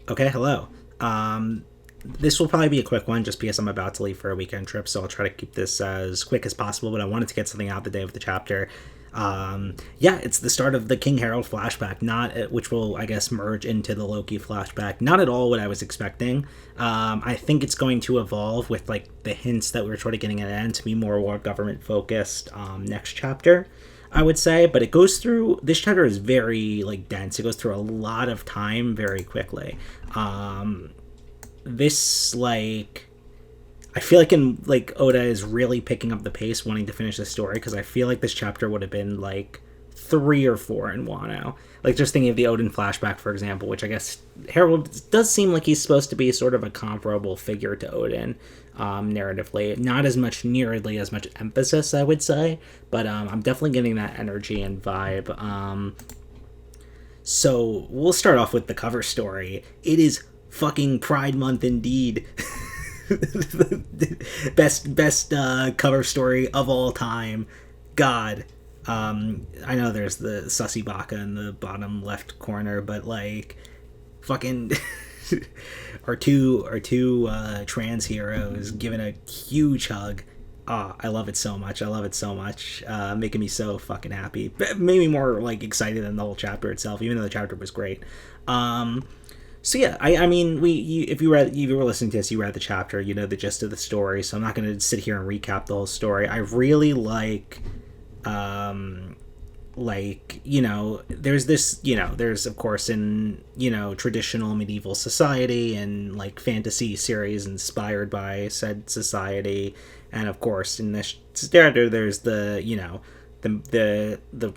Okay, hello. This will probably be a quick one just because I'm about to leave for a weekend trip, so I'll try to keep this as quick as possible, but I wanted to get something out the day of the chapter. Yeah, it's the start of the King Harold flashback, not which will, I guess, merge into the Loki flashback. Not at all what I was expecting. I think it's going to evolve with, like, the hints that we were sort of getting at the end to be more war government focused next chapter. I would say, but it goes through. This chapter is very like dense. It goes through a lot of time very quickly. This like I feel like in like Oda is really picking up the pace, wanting to finish the story because I feel like this chapter would have been like 3 or 4 in Wano. Like just thinking of the Odin flashback, for example, which I guess Harold does seem like he's supposed to be sort of a comparable figure to Odin, narratively. Not as much, nearly as much emphasis, I would say, but I'm definitely getting that energy and vibe. So we'll start off with the cover story. It is fucking Pride Month indeed. best cover story of all time. God. I know there's the Sussy Baka in the bottom left corner, but like fucking our two trans heroes giving a huge hug. I love it so much. I love it so much. Making me so fucking happy. Made me more like excited than the whole chapter itself, even though the chapter was great. So yeah, I mean, if you were listening to this, you read the chapter, you know the gist of the story. So I'm not going to sit here and recap the whole story. I really there's this, there's of course in traditional medieval society and like fantasy series inspired by said society, and of course in this chapter there's the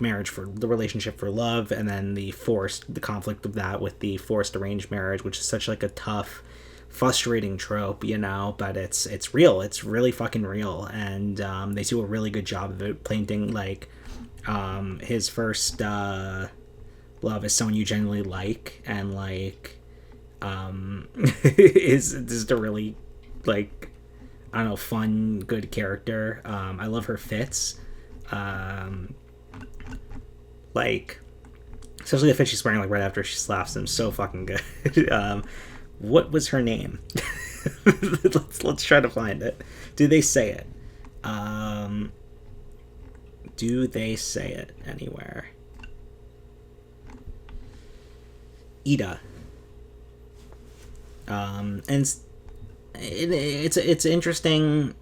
marriage for the relationship for love, and then the conflict of that with the forced arranged marriage, which is such like a tough, frustrating trope, but it's real. It's really fucking real, and they do a really good job of it, painting like his first love is someone you genuinely like, and like is just a really like, I don't know, fun, good character. I love her fits. Like especially the fit she's wearing like right after she slaps him, so fucking good. What was her name? let's try to find it. Do they say it? Do they say it anywhere? Ida. And it's interesting,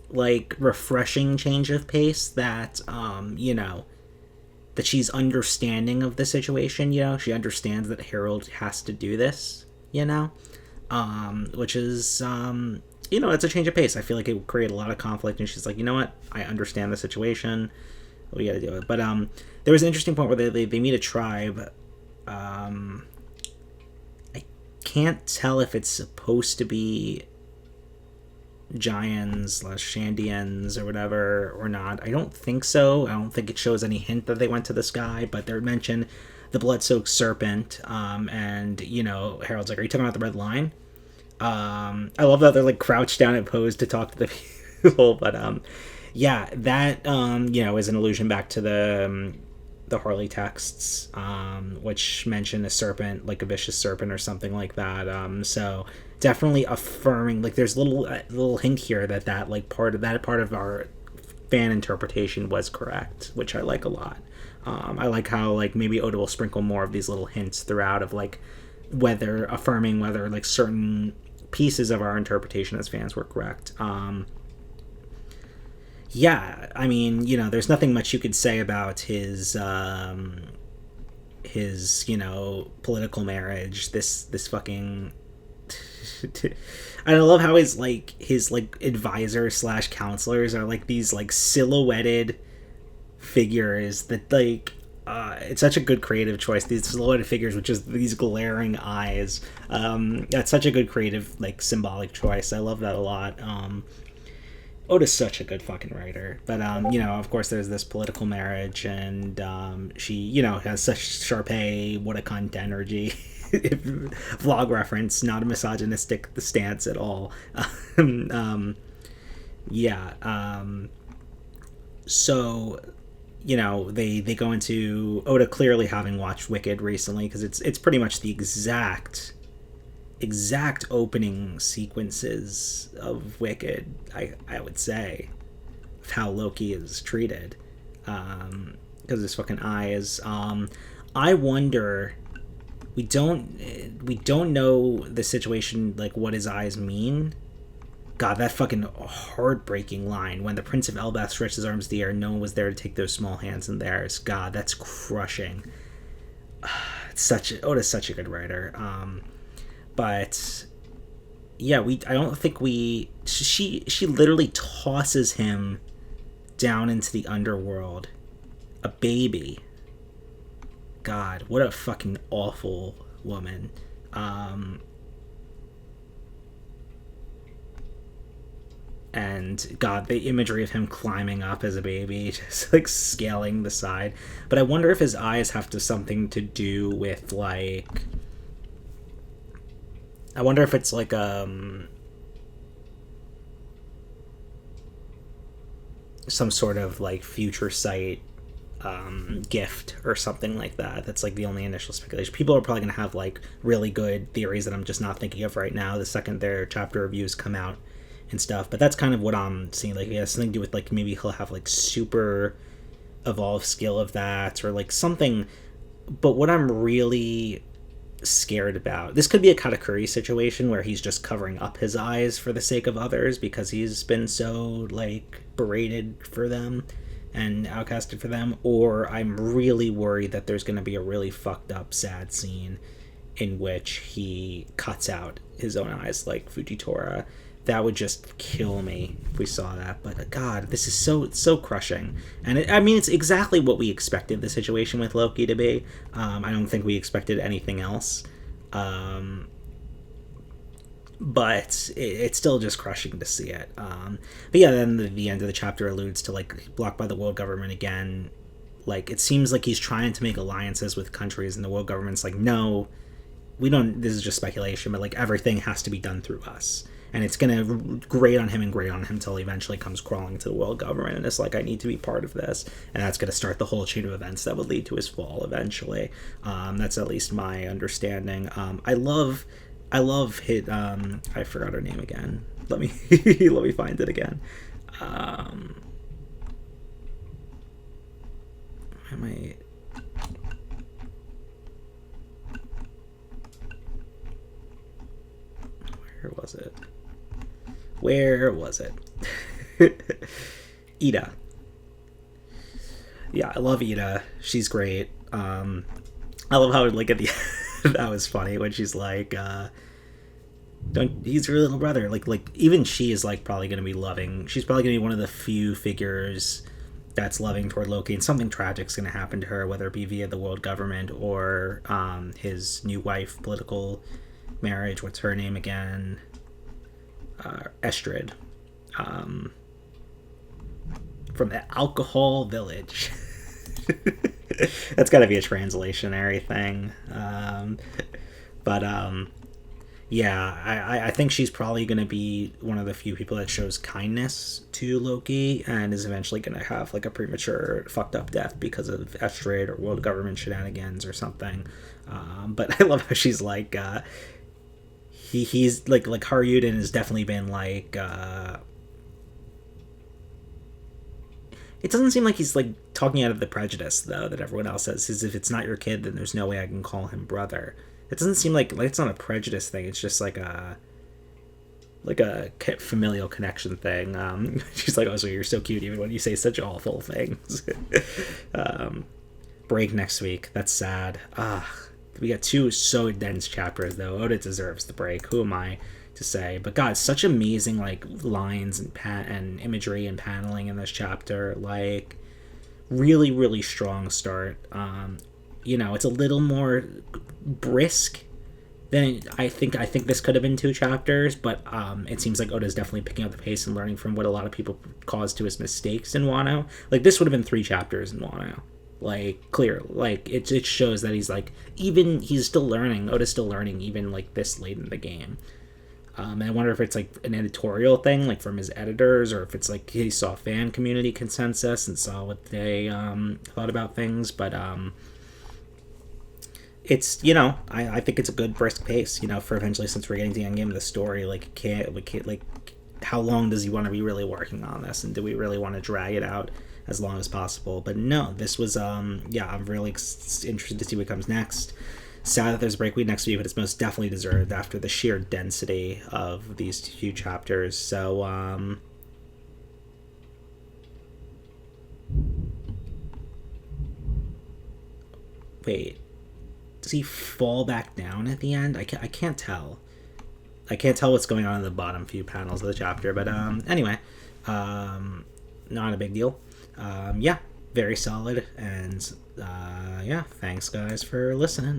like refreshing change of pace that that she's understanding of the situation. She understands that Harold has to do this. Which is it's a change of pace. I feel like it would create a lot of conflict, and she's like, you know what, I understand the situation, we gotta do it. But there was an interesting point where they meet a tribe. I can't tell if it's supposed to be Giants / Shandians or whatever or not. I don't think so. I don't think it shows any hint that they went to the sky, but they're mentioned the blood-soaked serpent, and Harold's like, are you talking about the red line? I love that they're like crouched down and posed to talk to the people, but yeah, that is an allusion back to the Harley texts, which mention a serpent, like a vicious serpent or something like that. So definitely affirming, like there's little hint here that like part of our fan interpretation was correct, which I like a lot. I like how like maybe Oda will sprinkle more of these little hints throughout of like whether like certain pieces of our interpretation as fans were correct. Yeah, I mean, there's nothing much you could say about his political marriage. This fucking I love how his advisor / counselors are like these like silhouetted figures that like it's such a good creative choice. These silhouetted figures with just these glaring eyes. That's such a good creative like symbolic choice. I love that a lot. Oda's such a good fucking writer. But of course there's this political marriage, and she has such Sharpay what a cunt energy. Vlog reference, not a misogynistic stance at all. So they go into Oda clearly having watched Wicked recently, because it's pretty much the exact exact opening sequences of Wicked, I would say, of how Loki is treated. Because his fucking eyes. I wonder. We don't know the situation, like what his eyes mean. God, that fucking heartbreaking line when the Prince of Elbaf stretched his arms in the air, no one was there to take those small hands in theirs. God, that's crushing. Oda's such a good writer. But yeah, I don't think she literally tosses him down into the underworld, a baby. God, what a fucking awful woman. And God, the imagery of him climbing up as a baby, just like scaling the side. But I wonder if his eyes have something to do with like. I wonder if it's like some sort of like future sight gift or something like that. That's like the only initial speculation. People are probably going to have like really good theories that I'm just not thinking of right now the second their chapter reviews come out and stuff, but that's kind of what I'm seeing. Like, it has something to do with like maybe he'll have like super evolved skill of that or like something. But what I'm really scared about, this could be a Katakuri situation where he's just covering up his eyes for the sake of others because he's been so like berated for them and outcasted for them, or I'm really worried that there's going to be a really fucked up sad scene in which he cuts out his own eyes like Fujitora. That would just kill me if we saw that. But God, this is so crushing. And it's exactly what we expected the situation with Loki to be. I don't think we expected anything else. But it's still just crushing to see it. But yeah, then the end of the chapter alludes to like blocked by the world government again. Like, it seems like he's trying to make alliances with countries, and the world government's like, no, we don't. This is just speculation, but like everything has to be done through us. And it's going to grate on him until he eventually comes crawling to the world government and it's like, I need to be part of this. And that's going to start the whole chain of events that would lead to his fall eventually. That's at least my understanding. I love his, I forgot her name again. Let me find it again. Where was it? Ida. Yeah, I love Ida. She's great. I love how like at the that was funny when she's like, he's your little brother. Like even she is like probably gonna be loving. She's probably gonna be one of the few figures that's loving toward Loki, and something tragic's gonna happen to her, whether it be via the world government or his new wife, political marriage. What's her name again? Estrid, from the Alcohol Village. That's got to be a translationary thing. Yeah, I think she's probably going to be one of the few people that shows kindness to Loki and is eventually going to have like a premature fucked up death because of Estrid or world government shenanigans or something. But I love how she's like, he's like Haryuden has definitely been like it doesn't seem like he's like talking out of the prejudice though that everyone else says, is if it's not your kid then there's no way I can call him brother. It doesn't seem like it's not a prejudice thing, it's just like a familial connection thing. She's like, oh, so you're so cute even when you say such awful things. Break next week, that's sad. We got two so dense chapters though. Oda deserves the break. Who am I to say? But God, such amazing like lines and imagery and paneling in this chapter. Like really, really strong start. It's a little more brisk than I think this could have been 2 chapters, but it seems like Oda's definitely picking up the pace and learning from what a lot of people caused to his mistakes in Wano. Like this would have been 3 chapters in Wano. Like clear, like it shows that he's like, even he's still learning. Oda's still learning even like this late in the game. And I wonder if it's like an editorial thing, like from his editors, or if it's like he saw fan community consensus and saw what they thought about things. But it's I think it's a good brisk pace, for eventually, since we're getting to the end game of the story. Like, can't like, how long does he want to be really working on this, and do we really want to drag it out as long as possible? But no, this was yeah, I'm really interested to see what comes next. Sad that there's a break week next week, but it's most definitely deserved after the sheer density of these two chapters. So wait, does he fall back down at the end? I can't tell. I can't tell what's going on in the bottom few panels of the chapter, but anyway, not a big deal. Yeah, very solid, and yeah, thanks guys for listening.